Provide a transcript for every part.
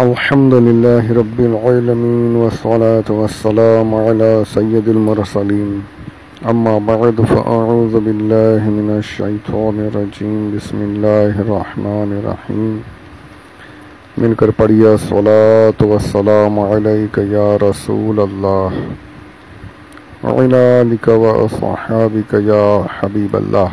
الحمد لله رب العالمين والصلاة والسلام على سيد المرسلين أما بعد فأعوذ بالله من الشيطان الرجيم بسم الله الرحمن الرحيم مل کر پڑھیے الصلاة والسلام عليك يا رسول الله وعلى آلك وأصحابك يا حبيب الله۔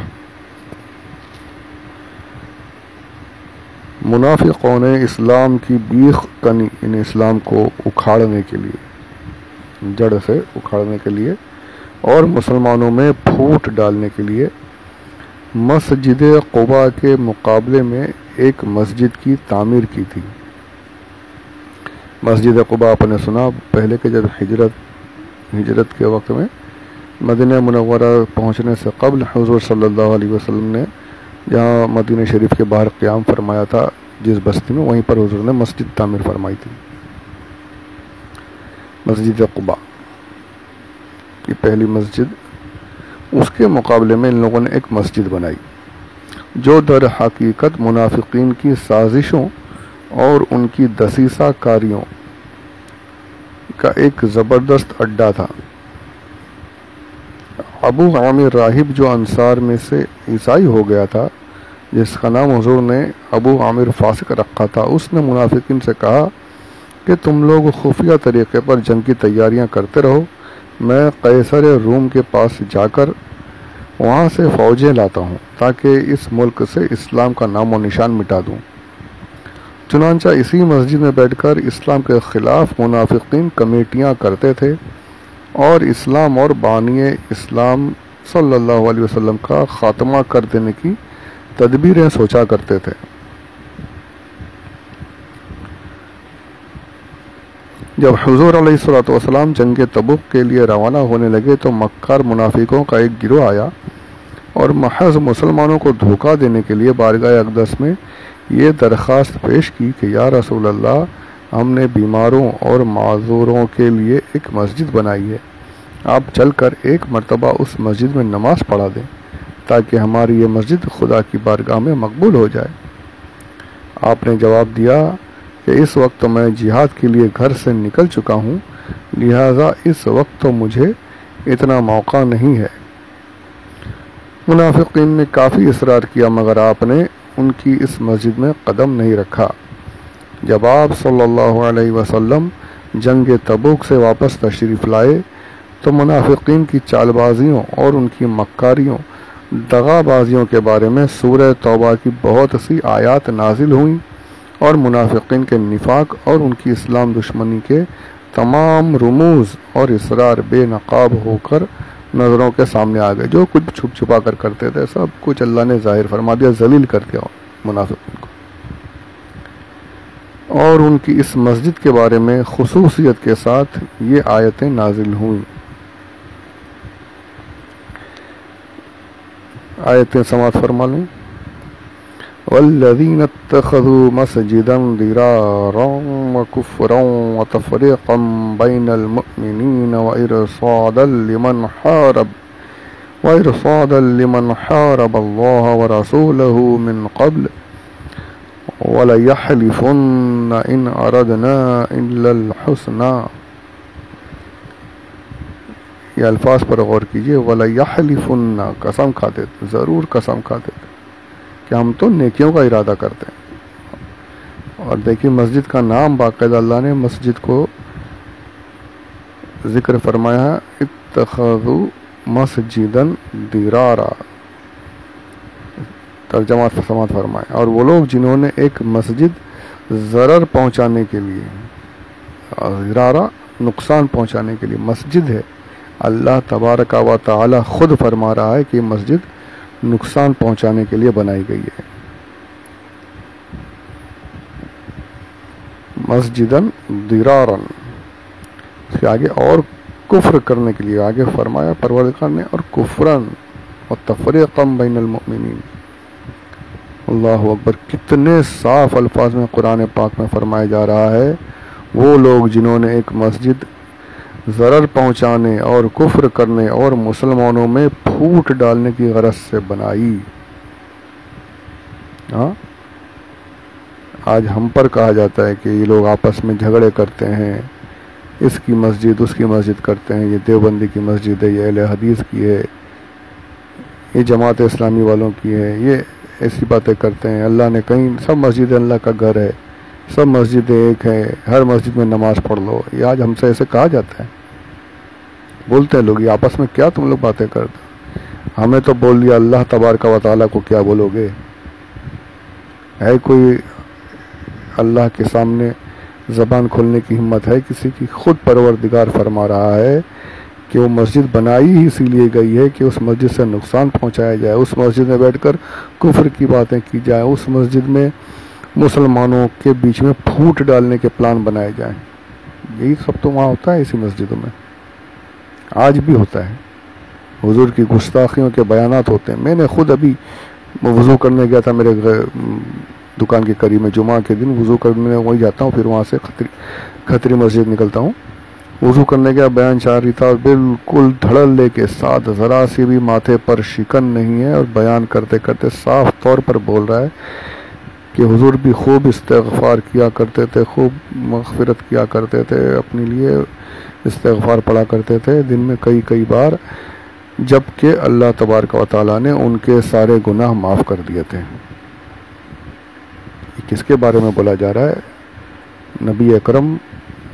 منافقوں نے اسلام کی بیخ کنی، ان اسلام کو اکھاڑنے کے لیے، جڑ سے اکھاڑنے کے لیے اور مسلمانوں میں پھوٹ ڈالنے کے لیے مسجد قباء کے مقابلے میں ایک مسجد کی تعمیر کی تھی۔ مسجد قباء آپ نے سنا پہلے کہ جب ہجرت کے وقت میں مدینہ منورہ پہنچنے سے قبل حضور صلی اللہ علیہ وسلم نے جہاں مدینہ شریف کے باہر قیام فرمایا تھا، جس بستی میں، وہیں پر حضور نے مسجد تعمیر فرمائی تھی، مسجد قباء کی پہلی مسجد۔ اس کے مقابلے میں ان لوگوں نے ایک مسجد بنائی جو در حقیقت منافقین کی سازشوں اور ان کی دسیسہ کاریوں کا ایک زبردست اڈا تھا۔ ابو عامر راہب جو انصار میں سے عیسائی ہو گیا تھا، جس کا نام حضور نے ابو عامر فاسق رکھا تھا، اس نے منافقین سے کہا کہ تم لوگ خفیہ طریقے پر جنگ کی تیاریاں کرتے رہو، میں قیصر روم کے پاس جا کر وہاں سے فوجیں لاتا ہوں تاکہ اس ملک سے اسلام کا نام و نشان مٹا دوں۔ چنانچہ اسی مسجد میں بیٹھ کر اسلام کے خلاف منافقین کمیٹیاں کرتے تھے اور اسلام اور بانی اسلام صلی اللہ علیہ وسلم کا خاتمہ کر دینے کی تدبیریں سوچا کرتے تھے۔ جب حضور علیہ الصلوۃ والسلام جنگ تبوک کے لیے روانہ ہونے لگے تو مکار منافقوں کا ایک گروہ آیا اور محض مسلمانوں کو دھوکہ دینے کے لیے بارگاہ اقدس میں یہ درخواست پیش کی کہ یا رسول اللہ، ہم نے بیماروں اور معذوروں کے لیے ایک مسجد بنائی ہے، آپ چل کر ایک مرتبہ اس مسجد میں نماز پڑھا دیں تاکہ ہماری یہ مسجد خدا کی بارگاہ میں مقبول ہو جائے۔ آپ نے جواب دیا کہ اس وقت تو میں جہاد کے لیے گھر سے نکل چکا ہوں، لہٰذا اس وقت تو مجھے اتنا موقع نہیں ہے۔ منافقین نے کافی اصرار کیا مگر آپ نے ان کی اس مسجد میں قدم نہیں رکھا۔ جب آپ صلی اللہ علیہ وسلم جنگ تبوک سے واپس تشریف لائے تو منافقین کی چال بازیوں اور ان کی مکاریوں، دغا بازیوں کے بارے میں سورہ توبہ کی بہت سی آیات نازل ہوئیں اور منافقین کے نفاق اور ان کی اسلام دشمنی کے تمام رموز اور اسرار بے نقاب ہو کر نظروں کے سامنے آ گئے۔ جو کچھ چھپ چھپا کر کرتے تھے سب کچھ اللہ نے ظاہر فرما دیا، ذلیل کر دیا منافقین کو۔ اور ان کی اس مسجد کے بارے میں خصوصیت کے ساتھ یہ آیتیں نازل ہوئیں۔ آیتیں سماعت فرما لیں۔ والذین اتخذوا مسجدا ضرارا وکفرا وتفریقا بین المؤمنین وارصادا لمن حارب اللہ ورسولہ من قبل وَلَيَحْلِفُنَّ إِنْ أَرَدْنَا إِلَّا الْحُسْنَى۔ یہ الفاظ پر غور کیجئے، وَلَيَحْلِفُنَّ، قسم کھاتے تھے، ضرور قسم کھاتے تھے کہ ہم تو نیکیوں کا ارادہ کرتے ہیں۔ اور دیکھیے مسجد کا نام باقاعدہ اللہ نے مسجد کو ذکر فرمایا، اتخذوا مسجدا ضرارا، ترجمہ سماعت فرمائے۔ اور وہ لوگ جنہوں نے ایک مسجد ضرر پہنچانے کے لیے، ضرارا نقصان پہنچانے کے لیے، مسجد ہے، اللہ تبارک و تعالی خود فرما رہا ہے کہ مسجد نقصان پہنچانے کے لیے بنائی گئی ہے۔ مسجدن ضرارا، اس کے آگے اور کفر کرنے کے لیے آگے فرمایا پروردگار نے، اور کفرن وتفریقا بین المؤمنین۔ اللہ اکبر، کتنے صاف الفاظ میں قرآن پاک میں فرمایا جا رہا ہے وہ لوگ جنہوں نے ایک مسجد ضرر پہنچانے اور کفر کرنے اور مسلمانوں میں پھوٹ ڈالنے کی غرض سے بنائی۔ آج ہم پر کہا جاتا ہے کہ یہ لوگ آپس میں جھگڑے کرتے ہیں، اس کی مسجد اس کی مسجد کرتے ہیں، یہ دیوبندی کی مسجد ہے، یہ اہل حدیث کی ہے، یہ جماعت اسلامی والوں کی ہے، یہ ایسی باتیں کرتے ہیں۔ اللہ نے کہیں سب مسجدیں اللہ کا گھر ہے، سب مسجدیں ایک ہیں، ہر مسجد میں نماز پڑھ لو، یہ آج ہم سے ایسے کہا جاتا ہے۔ بولتے ہیں لوگ یہ آپس میں کیا تم لوگ باتیں کرتے، ہمیں تو بول دیا، اللہ تبارک و تعالیٰ کو کیا بولو گے؟ ہے کوئی اللہ کے سامنے زبان کھولنے کی ہمت ہے کسی کی؟ خود پروردگار فرما رہا ہے کہ وہ مسجد بنائی ہی اسی لیے گئی ہے کہ اس مسجد سے نقصان پہنچایا جائے، اس مسجد میں بیٹھ کر کفر کی باتیں کی جائیں، اس مسجد میں مسلمانوں کے بیچ میں پھوٹ ڈالنے کے پلان بنائے جائیں۔ یہی سب تو وہاں ہوتا ہے اسی مسجدوں میں، آج بھی ہوتا ہے۔ حضور کی گستاخیوں کے بیانات ہوتے ہیں۔ میں نے خود ابھی وضو کرنے گیا تھا، میرے دکان کے قریب میں، جمعہ کے دن وضو کرنے وہی جاتا ہوں، پھر وہاں سے کھتری مسجد نکلتا ہوں۔ وضو کرنے کا بیان جاری تھا اور بالکل دھڑلے کے ساتھ، ذرا سی بھی ماتھے پر شکن نہیں ہے، اور بیان کرتے کرتے صاف طور پر بول رہا ہے کہ حضور بھی خوب استغفار کیا کرتے تھے، خوب مغفرت کیا کرتے تھے، اپنے لیے استغفار پڑھا کرتے تھے دن میں کئی بار، جبکہ اللہ تبارک و تعالیٰ نے ان کے سارے گناہ معاف کر دیے تھے۔ یہ کس کے بارے میں بولا جا رہا ہے؟ نبی اکرم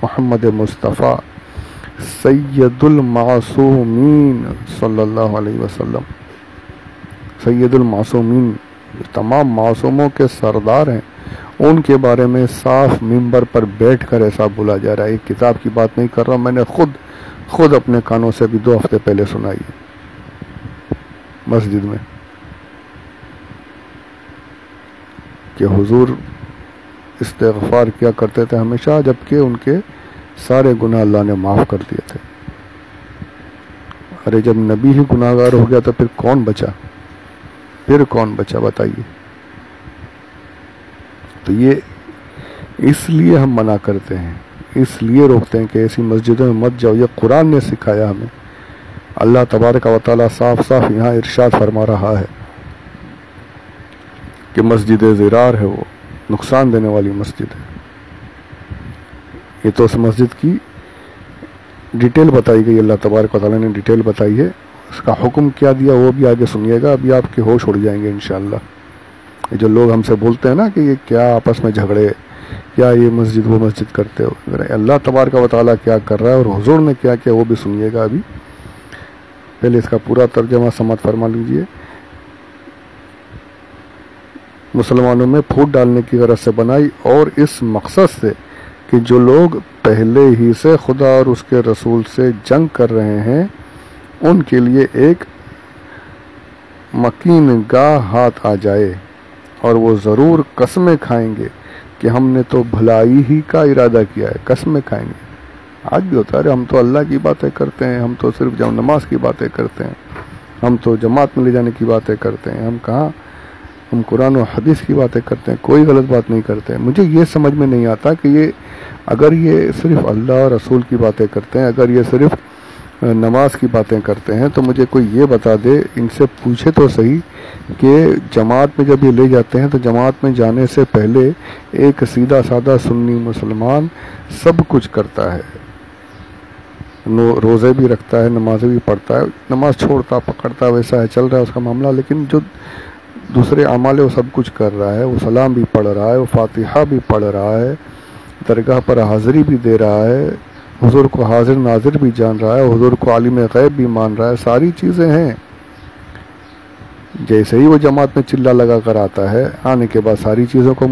محمد مصطفیٰ سید المعصومین صلی اللہ علیہ وسلم، سید المعصومین، تمام معصوموں کے سردار ہیں، ان کے بارے میں صاف منبر پر بیٹھ کر ایسا بولا جا رہا ہے۔ ایک کتاب کی بات نہیں کر رہا ہوں، میں نے خود اپنے کانوں سے بھی 2 ہفتے پہلے سنائی ہے مسجد میں، کہ حضور استغفار کیا کرتے تھے ہمیشہ، جبکہ ان کے سارے گناہ اللہ نے معاف کر دیے تھے۔ ارے جب نبی ہی گناہ گار ہو گیا تو پھر کون بچا بتائیے؟ تو یہ اس لیے ہم منع کرتے ہیں، اس لیے روکتے ہیں کہ ایسی مسجدوں میں مت جاؤ۔ یہ قرآن نے سکھایا ہمیں، اللہ تبارک و تعالیٰ صاف یہاں ارشاد فرما رہا ہے کہ مسجد ضرار ہے، وہ نقصان دینے والی مسجد ہے۔ یہ تو اس مسجد کی ڈیٹیل بتائی گئی، اللہ تبارک و تعالیٰ نے ڈیٹیل بتائی ہے، اس کا حکم کیا دیا وہ بھی آگے سنیے گا، ابھی آپ کے ہوش اڑ جائیں گے انشاءاللہ۔ یہ جو لوگ ہم سے بولتے ہیں نا کہ یہ کیا آپس میں جھگڑے، کیا یہ مسجد وہ مسجد کرتے ہو، اللہ تبارک و تعالیٰ کیا کر رہا ہے اور حضور نے کیا کیا وہ بھی سنیے گا ابھی۔ پہلے اس کا پورا ترجمہ سماعت فرما لیجئے۔ مسلمانوں میں پھوٹ ڈالنے کی غرض سے بنائی، اور اس مقصد سے کہ جو لوگ پہلے ہی سے خدا اور اس کے رسول سے جنگ کر رہے ہیں ان کے لیے ایک مکین گاہ ہاتھ آ جائے، اور وہ ضرور قسمیں کھائیں گے کہ ہم نے تو بھلائی ہی کا ارادہ کیا ہے۔ قسمیں کھائیں گے، آج بھی ہوتا ہے، ہم تو اللہ کی باتیں کرتے ہیں، ہم تو صرف نماز کی باتیں کرتے ہیں، ہم تو جماعت میں لے جانے کی باتیں کرتے ہیں، ہم قرآن و حدیث کی باتیں کرتے ہیں، کوئی غلط بات نہیں کرتے۔ مجھے یہ سمجھ میں نہیں آتا کہ اگر یہ صرف اللہ اور رسول کی باتیں کرتے ہیں، اگر یہ صرف نماز کی باتیں کرتے ہیں، تو مجھے کوئی یہ بتا دے، ان سے پوچھے تو صحیح کہ جماعت میں جب یہ لے جاتے ہیں تو جماعت میں جانے سے پہلے ایک سیدھا سادہ سنی مسلمان سب کچھ کرتا ہے، روزے بھی رکھتا ہے، نمازیں بھی پڑھتا ہے، نماز چھوڑتا پکڑتا ویسا ہے، چل رہا ہے اس کا معاملہ، لیکن جو دوسرے اعمال وہ سب کچھ کر رہا ہے، وہ سلام بھی پڑھ رہا ہے، وہ فاتحہ بھی پڑھ رہا ہے، درگاہ پر حاضری بھی دے رہا ہے، حضور کو حاضر ناظر بھی جان رہا ہے، حضور کو عالم غیب بھی مان رہا ہے، ساری چیزیں ہیں۔ جیسے ہی وہ جماعت میں چلا لگا کر آتا ہے، آنے کے بعد ساری چیزوں کو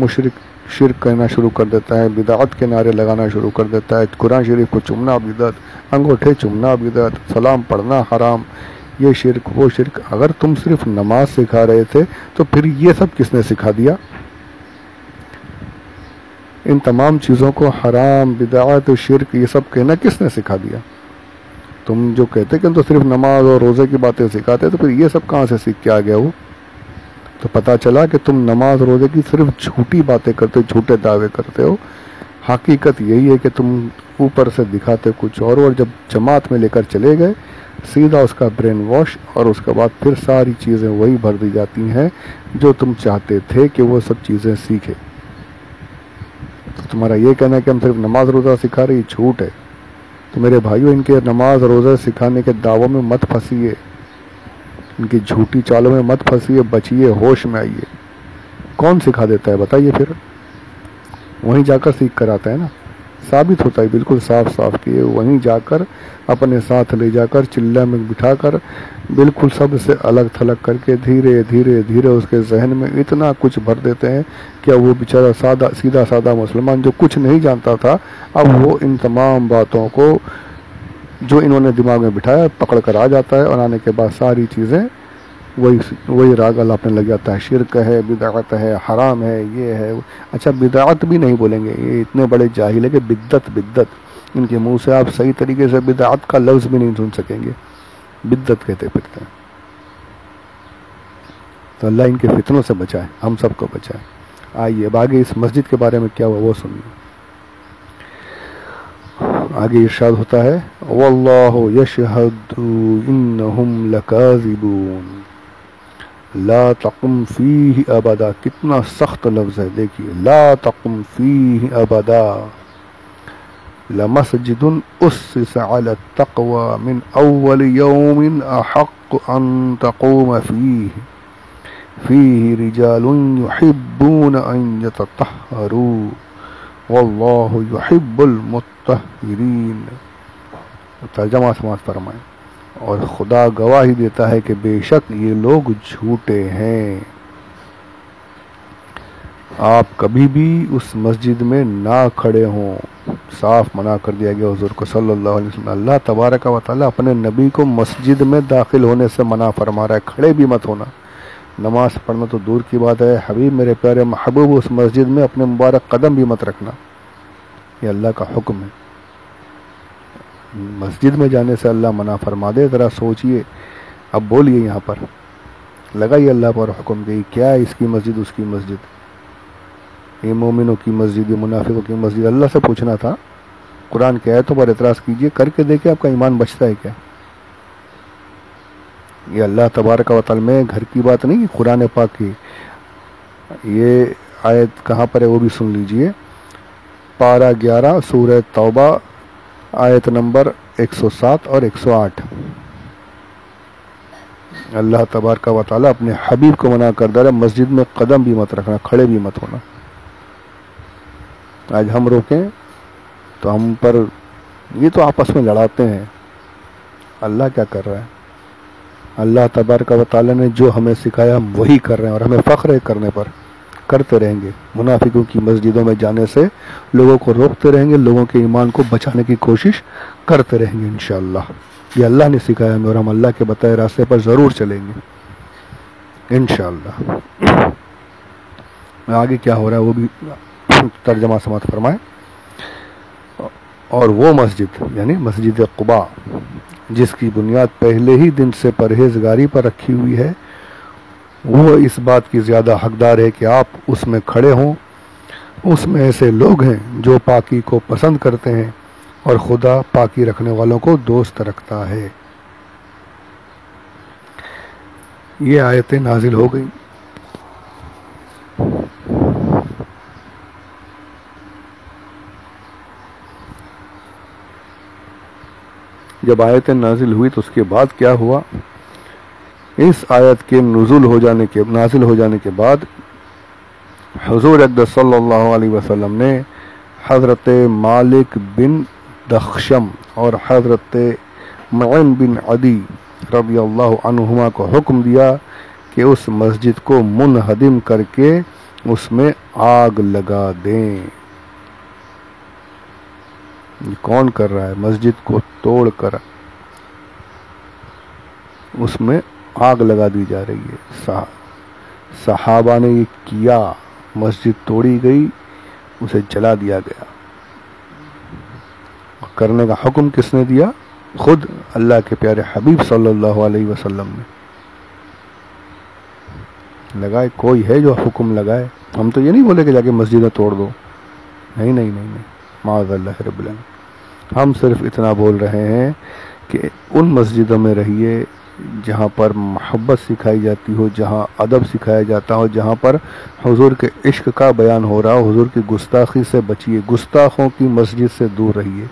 شرک کہنا شروع کر دیتا ہے، بدعت کے نعرے لگانا شروع کر دیتا ہے، قرآن شریف کو چومنا بدعت، انگوٹھے چومنا بدعت، سلام پڑھنا حرام، یہ شرک وہ شرک۔ اگر تم صرف نماز سکھا رہے تھے تو پھر یہ سب کس نے سکھا دیا؟ ان تمام چیزوں کو حرام، بدعت، شرک یہ سب کہنا کس نے سکھا دیا؟ تم جو کہتے کہ تو صرف نماز اور روزے کی باتیں سکھاتے، تو پھر یہ سب کہاں سے سیکھ کے آ گیا ہو؟ تو پتہ چلا کہ تم نماز روزے کی صرف جھوٹی باتیں کرتے، جھوٹے دعوے کرتے ہو، حقیقت یہی ہے کہ تم اوپر سے دکھاتے کچھ اور جب جماعت میں لے کر چلے گئے سیدھا اس کا برین واش، اور اس کے بعد پھر ساری چیزیں وہی بھر دی جاتی ہیں جو تم چاہتے تھے کہ وہ سب چیزیں سیکھے۔ تمہارا یہ کہنا ہے کہ ہم صرف نماز روزہ سکھا رہے، یہ جھوٹ ہے۔ تو میرے بھائیوں، ان کے نماز روزہ سکھانے کے دعووں میں مت پھنسیے، ان کی جھوٹی چالوں میں مت پھنسیے، بچیے، ہوش میں آئیے۔ کون سکھا دیتا ہے بتائیے؟ پھر وہیں جا کر سیکھ کر آتا ہے نا، ثابت ہوتا ہے بالکل صاف صاف کہ یہ وہیں جا کر اپنے ساتھ لے جا کر چلہ میں بٹھا کر بالکل سب سے الگ تھلگ کر کے دھیرے دھیرے دھیرے اس کے ذہن میں اتنا کچھ بھر دیتے ہیں کہ وہ بیچارہ سیدھا سادہ مسلمان جو کچھ نہیں جانتا تھا، اب وہ ان تمام باتوں کو جو انہوں نے دماغ میں بٹھایا پکڑ کر آ جاتا ہے، اور آنے کے بعد ساری چیزیں وہی راگ الاپنے لگ جاتا ہے۔ شرک ہے، بدعت ہے، حرام ہے، یہ ہے۔ اچھا بدعت بھی نہیں بولیں گے، یہ اتنے بڑے جاہل ہے کہ بدعت ان کے منہ سے آپ صحیح طریقے سے بدعت کا لفظ بھی نہیں سن سکیں گے، بدعت کہتے پھرتے ہیں۔ تو اللہ ان کے فتنوں سے بچائے، ہم سب کو بچائے۔ آئیے اب آگے اس مسجد کے بارے میں کیا ہوا وہ سنیے۔ آگے ارشاد ہوتا ہے واللہ یشہد انہم لکاذبون لا تقم فیہ ابدا۔ کتنا سخت لفظ ہے، دیکھیے، لا تقم فیہ ابدا، لمسجد اسس علی التقوی من اول یوم احق ان تقوم فیہ، فیہ رجال یحبون ان یتطہروا واللہ یحب المطہرین۔ ترجمہ سماعت فرمائیں۔ اور خدا گواہی دیتا ہے کہ بے شک یہ لوگ جھوٹے ہیں۔ آپ کبھی بھی اس مسجد میں نہ کھڑے ہوں، صاف منع کر دیا گیا حضور کو صلی اللہ علیہ وسلم۔ اللہ تبارک و تعالیٰ اپنے نبی کو مسجد میں داخل ہونے سے منع فرما رہا ہے، کھڑے بھی مت ہونا۔ نماز پڑھنا تو دور کی بات ہے، حبیب میرے پیارے محبوب اس مسجد میں اپنے مبارک قدم بھی مت رکھنا، یہ اللہ کا حکم ہے۔ مسجد میں جانے سے اللہ منع فرما دے، ذرا سوچئے، اب بولیے یہاں پر، لگائیے اللہ پر حکم کہ کیا ہے اس کی مسجد اس کی مسجد، یہ مومنوں کی مسجد، یہ منافقوں کی مسجد۔ اللہ سے پوچھنا تھا، قرآن کی آیتوں پر اعتراض کیجئے، کر کے دیکھیں آپ کا ایمان بچتا ہے کیا۔ یہ اللہ تبارک و تعالی میں گھر کی بات نہیں، قرآن پاک کی یہ آیت کہاں پر ہے وہ بھی سن لیجئے۔ پارہ 11 سورہ توبہ آیت نمبر 107 اور 108۔ اللہ تبارک و تعالی اپنے حبیب کو منع کر دے رہا ہے، مسجد میں قدم بھی مت رکھنا، کھڑے بھی مت ہونا۔ آج ہم روکیں تو ہم پر یہ تو آپس میں لڑاتے ہیں، اللہ کیا کر رہا ہے؟ اللہ تبارک و تعالی نے جو ہمیں سکھایا ہم وہی کر رہے ہیں، اور ہمیں فخر ہے کرنے پر، کرتے رہیں گے۔ منافقوں کی مسجدوں میں جانے سے لوگوں کو روکتے رہیں گے، لوگوں کے ایمان کو بچانے کی کوشش کرتے رہیں گے انشاءاللہ۔ یہ اللہ نے سکھایا ہمیں، اور ہم اللہ کے بتائے راستے پر ضرور چلیں گے انشاءاللہ۔ آگے کیا ہو رہا ہے وہ بھی ترجمہ سماعت فرمائیں۔ اور وہ مسجد یعنی مسجد قباء جس کی بنیاد پہلے ہی دن سے پرہیزگاری پر رکھی ہوئی ہے، وہ اس بات کی زیادہ حقدار ہے کہ آپ اس میں کھڑے ہوں۔ اس میں ایسے لوگ ہیں جو پاکی کو پسند کرتے ہیں، اور خدا پاکی رکھنے والوں کو دوست رکھتا ہے۔ یہ آیتیں نازل ہو گئی۔ جب آیتیں نازل ہوئی تو اس کے بعد کیا ہوا؟ اس آیت کے نازل ہو جانے کے بعد حضور اقدس صلی اللہ علیہ وسلم نے حضرت مالک بن دخشم اور حضرت معین بن عدی رضی اللہ عنہما کو حکم دیا کہ اس مسجد کو منہدم کر کے اس میں آگ لگا دیں۔ یہ کون کر رہا ہے؟ مسجد کو توڑ کر اس میں آگ لگا دی جا رہی ہے۔ صحابہ نے یہ کیا، مسجد توڑی گئی، اسے جلا دیا گیا۔ کرنے کا حکم کس نے دیا؟ خود اللہ کے پیارے حبیب صلی اللہ علیہ وسلم نے لگائے۔ کوئی ہے جو حکم لگائے؟ ہم تو یہ نہیں بولے کہ جا کے مسجدیں توڑ دو، نہیں نہیں نہیں نہیں، معاذ اللہ رب العالمین۔ ہم صرف اتنا بول رہے ہیں کہ ان مسجدوں میں رہیے جہاں پر محبت سکھائی جاتی ہو، جہاں ادب سکھایا جاتا ہو، جہاں پر حضور کے عشق کا بیان ہو رہا ہو، حضور کی گستاخی سے بچیے، گستاخوں کی مسجد سے دور رہیے۔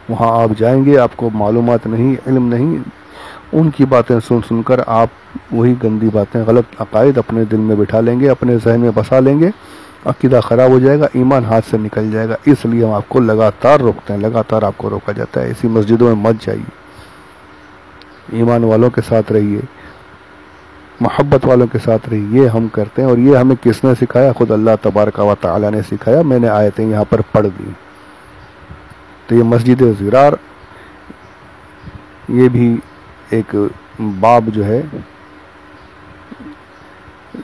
وہاں آپ جائیں گے، آپ کو معلومات نہیں، علم نہیں، ان کی باتیں سن سن کر آپ وہی گندی باتیں، غلط عقائد اپنے دل میں بٹھا لیں گے، اپنے ذہن میں بسا لیں گے، عقیدہ خراب ہو جائے گا، ایمان ہاتھ سے نکل جائے گا۔ اس لیے ہم آپ کو لگاتار روکتے ہیں، لگاتار آپ کو روکا جاتا ہے، ایسی مسجدوں میں مت جائیے، ایمان والوں کے ساتھ رہیے، محبت والوں کے ساتھ رہیے۔ یہ ہم کرتے ہیں، اور یہ ہمیں کس نے سکھایا؟ خود اللہ تبارک و تعالی نے سکھایا۔ میں نے آیتیں یہاں پر پڑھ دی۔ تو یہ مسجد زرار، یہ بھی ایک باب جو ہے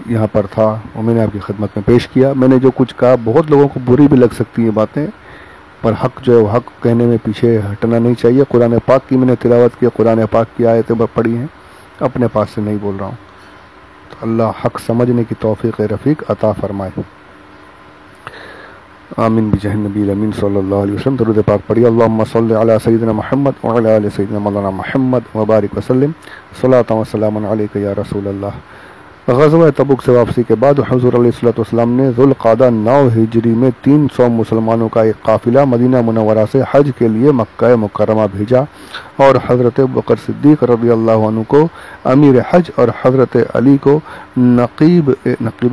یہاں پر تھا، اور میں نے آپ کی خدمت میں پیش کیا۔ میں نے جو کچھ کہا، بہت لوگوں کو بری بھی لگ سکتی ہیں باتیں، پر حق جو ہے وہ حق کہنے میں پیچھے ہٹنا نہیں چاہیے۔ قرآن پاک کی میں نے تلاوت کی، قرآن پاک کی آیتیں پڑھی ہیں، اپنے پاس سے نہیں بول رہا ہوں۔ تو اللہ حق سمجھنے کی توفیق رفیق عطا فرمائے۔ آمین بجاہ نبی الامین صلی اللہ علیہ وسلم۔ درود پاک پڑھیے۔ اللہم صلی علی سیدنا محمد وعلی آل سیدنا مولانا محمد وبارک وسلم، صلاۃ و سلام علیک یا رسول اللہ۔ غزوہ تبوک سے واپسی کے بعد حضور علیہ الصلوۃ والسلام نے ذوالقعدہ 9 ہجری میں 300 مسلمانوں کا ایک قافلہ مدینہ منورہ سے حج کے لیے مکہ مکرمہ بھیجا، اور حضرت ابوبکر صدیق رضی اللہ عنہ کو امیر حج اور حضرت علی کو نقیب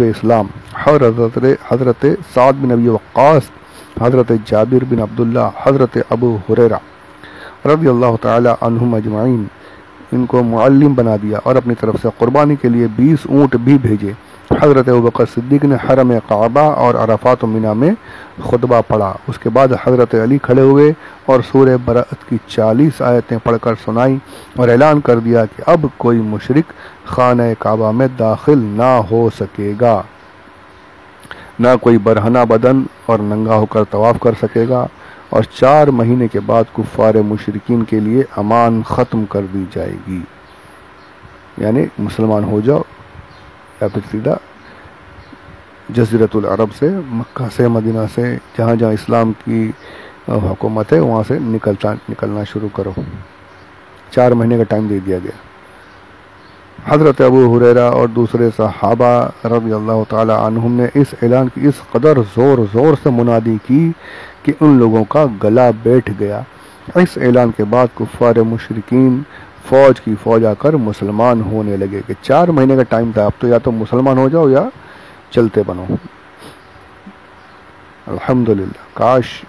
اسلام، حضرت سعد بن ابی وقاص، حضرت جابر بن عبداللہ، حضرت ابو ہریرہ رضی اللہ تعالی عنہم اجمعین، ان کو معلم بنا دیا، اور اپنی طرف سے قربانی کے لیے 20 اونٹ بھی بھیجے۔ حضرت ابوبکر صدیق نے حرم کعبہ اور عرفات و منی میں خطبہ پڑھا۔ اس کے بعد حضرت علی کھڑے ہوئے اور سورہ برأت کی 40 آیتیں پڑھ کر سنائیں، اور اعلان کر دیا کہ اب کوئی مشرک خانہ کعبہ میں داخل نہ ہو سکے گا، نہ کوئی برہنہ بدن اور ننگا ہو کر طواف کر سکے گا، اور 4 مہینے کے بعد کفار مشرکین کے لیے امان ختم کر دی جائے گی۔ یعنی مسلمان ہو جاؤ، یا پھر سیدھا جزیرۃ العرب سے، مکہ سے، مدینہ سے، جہاں جہاں اسلام کی حکومت ہے وہاں سے نکلنا شروع کرو۔ 4 مہینے کا ٹائم دے دیا گیا۔ حضرت ابو ہریرہ اور دوسرے صحابہ رضی اللہ تعالی عنہم نے اس اعلان کی اس قدر زور سے منادی کی کہ ان لوگوں کا گلا بیٹھ گیا۔ اس اعلان کے بعد کفار مشرکین فوج کی فوج آ کر مسلمان ہونے لگے کہ 4 مہینے کا ٹائم تھا، اب تو یا تو مسلمان ہو جاؤ یا چلتے بنو۔ الحمدللہ، کاش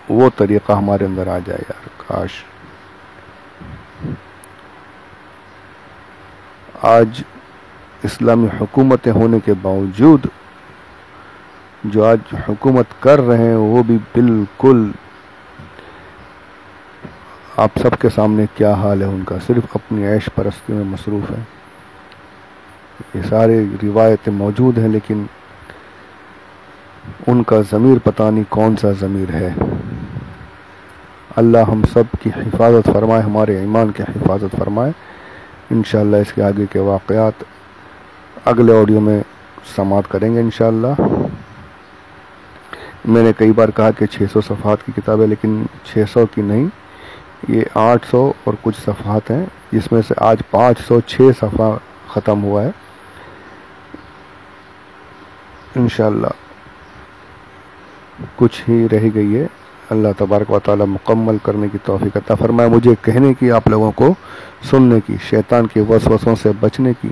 وہ طریقہ ہمارے اندر آ جائے یار، کاش۔ آج اسلامی حکومتیں ہونے کے باوجود جو آج حکومت کر رہے ہیں وہ بھی بالکل آپ سب کے سامنے کیا حال ہے ان کا، صرف اپنی عیش پرستی میں مصروف ہے۔ یہ سارے روایتیں موجود ہیں، لیکن ان کا ضمیر پتہ نہیں کون سا ضمیر ہے۔ اللہ ہم سب کی حفاظت فرمائے، ہمارے ایمان کی حفاظت فرمائے۔ انشاءاللہ اس کے آگے کے واقعات اگلے آڈیو میں سماعت کریں گے انشاءاللہ۔ میں نے کئی بار کہا کہ 600 صفحات کی کتاب ہے، لیکن 600 کی نہیں، یہ 800 اور کچھ صفحات ہیں، جس میں سے آج 506 صفحہ ختم ہوا ہے۔ انشاءاللہ کچھ ہی رہ گئی ہے۔ اللہ تبارک و تعالی مکمل کرنے کی توفیق عطا فرمائے، مجھے کہنے کی، آپ لوگوں کو سننے کی، شیطان کے وسوسوں سے بچنے کی،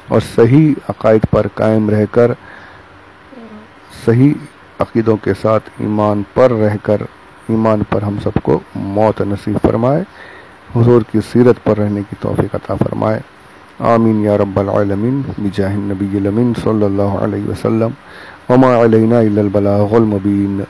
اور صحیح عقائد پر قائم رہ کر، صحیح عقیدوں کے ساتھ ایمان پر رہ کر، ایمان پر ہم سب کو موت نصیب فرمائے، حضور کی سیرت پر رہنے کی توفیق عطا فرمائے۔ آمین یا رب العالمین بجاہ النبی الامین صلی اللہ علیہ وسلم۔ وما علینا الا البلاغ المبین۔